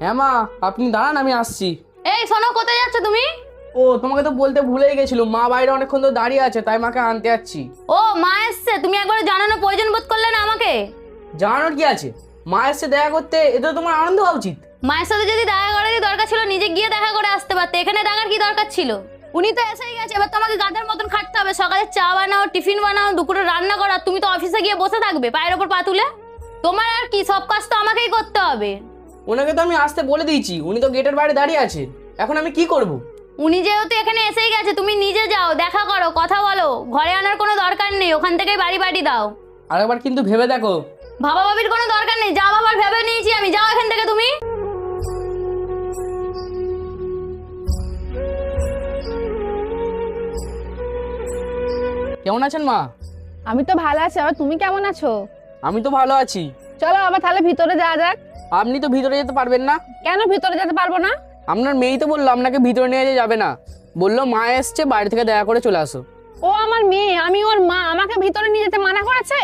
হ্যাঁ মা, আপনি দাঁড়ান, আমি আসছি। এই শোনো, কোথায় যাচ্ছ তুমি? ও, তোমাকে তো বলতে ভুলেই গেছিল, মা বাইরে অনেকক্ষণ ধরে দাঁড়িয়ে আছে, তাই মাকে আনতে যাচ্ছি। ও মা এসছে, তুমি একবার জানানোর প্রয়োজন বোধ করলে না আমাকে? জানানোর কি আছে, মা এসছে দেখা করতে, এটা তো তোমার আনন্দ হওয়া উচিত। মায়ের সাথে যদি দেখা করার দরকার ছিল নিজে গিয়ে দেখা করে আসতে পারতে, এখানে ডাকার কি দরকার ছিল? উনি তো এসেই গেছে, এবার তোমাকে গাধার মতন খাটতে হবে। সকালে চা বানাও, টিফিন বানাও, দুপুরে রান্না করা, তুমি তো অফিসে গিয়ে বসে থাকবে পায়ের ওপর পা তুলে? তোমার আর কি, সব কাজ তো আমাকেই করতে হবে। ওনাকে তো আমি আসতে বলে দিয়েছি, উনি তো গেটের বাইরে দাঁড়িয়ে আছে, এখন আমি কি করব? উনি যেহেতু এখানে এসেই গেছে, তুমি নিজে যাও, দেখা করো, কথা বলো। ঘরে আনার কোনো দরকার নেই, ওখান থেকেই বাড়ি বাড়ি দাও। আরেকবার কিন্তু ভেবে দেখো। ভাবা ভাবির কোনো দরকার নেই, যা বাবার ভেবে নিয়েছি আমি, যাও এখান থেকে তুমি। কেমন আছেন মা? আমি তো ভালো আছি, আর তুমি কেমন আছো? আমি তো ভালো আছি। চলো আবার তাহলে ভিতরে যাওয়া যাক। আপনি তো ভিতরে যেতে পারবেন না। কেন ভিতরে যেতে পারবো না? আপনার মেয়েই তো বললো আপনাকে ভিতরে নিয়ে যাবে না, বললো মা এসছে, বাড়ি থেকে দেখা করে চলে আসো। ও আমার মেয়ে, আমি ওর মা, আমাকে ভিতরে নিয়ে যেতে মানা করেছে?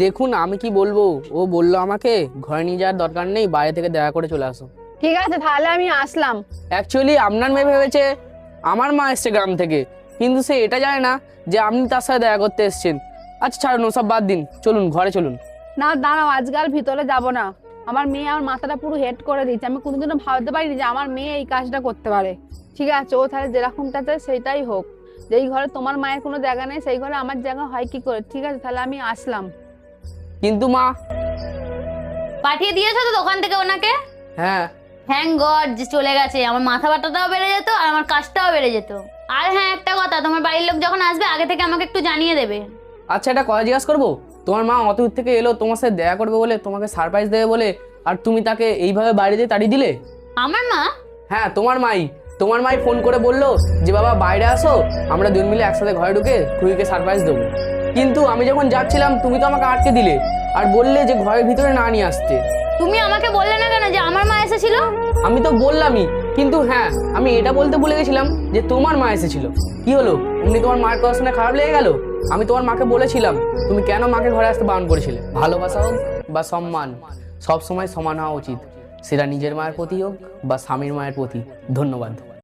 দেখুন আমি কি বলবো, ও বললো আমাকে ঘরে নিয়ে যাওয়ার দরকার নেই, বাইরে থেকে দেখা করে চলে আসো। ঠিক আছে তাহলে আমি আসলাম। অ্যাকচুয়ালি আপনার মেয়ে ভেবেছে আমার মা এসছে গ্রাম থেকে, কিন্তু সে এটা জানে না যে আপনি তার সাথে দেখা করতে এসছেন। আচ্ছা ছাড়ুন, ওসব বাদ দিন, চলুন ঘরে চলুন। না দাঁড়াও, আজকাল ভিতরে যাব না। আমার মেয়ে আমার মাথাটা পুরো হেড করে দিচ্ছে, আমি কোনোদিনও ভাবতে পারিনি যে আমার মেয়ে এই কাজটা করতে পারে। ঠিক আছে, ও তাহলে যেরকমটা চায় সেটাই হোক। যেই ঘরে তোমার মায়ের কোনো জায়গা নেই সেই ঘরে আমার জায়গা হয় কি করে? ঠিক আছে তাহলে আমি আসলাম। কিন্তু মা। পাঠিয়ে দিয়েছো তো দোকান থেকে ওনাকে? হ্যাঁ। থ্যাংক গড যে চলে গেছে, আমার মাথা ব্যথাটাও বেড়ে যেত আর আমার কাজটাও বেড়ে যেত। আর হ্যাঁ, একটা কথা, তোমার বাড়ির লোক যখন আসবে আগে থেকে আমাকে একটু জানিয়ে দেবে। আচ্ছা এটা কথা জিজ্ঞাসা করবো, তোমার মা অত দূর থেকে এলো তোমার সাথে দেখা করবে বলে, তোমাকে সারপ্রাইজ দেবে বলে, আর তুমি তাকে এইভাবে বাড়িতে তাড়িয়ে দিলে? আমার মা? হ্যাঁ তোমার মাই ফোন করে বললো যে বাবা বাইরে আসো, আমরা দুজন মিলে একসাথে ঘরে ঢুকে খুঁড়িকে সারপ্রাইজ দেবো। কিন্তু আমি যখন যাচ্ছিলাম তুমি তো আমাকে আটকে দিলে আর বললে যে ঘরের ভিতরে না নিয়ে আসতে। তুমি আমাকে বললে না কেন যে আমার মা এসেছিল? আমি তো বললামই, কিন্তু হ্যাঁ আমি এটা বলতে ভুলে গেছিলাম যে তোমার মা এসেছিল। কি হলো, এমনি তোমার মায়ের কথা শুনে খারাপ লেগে গেল? আমি তোমার মাকে বলেছিলাম, তুমি কেন মাকে ঘরে আসতে বারণ করেছিলে? ভালোবাসা হোক বা সম্মান, সব সময় সমান হওয়া উচিত, সেটা নিজের মায়ের প্রতি হোক বা স্বামীর মায়ের প্রতি। ধন্যবাদ।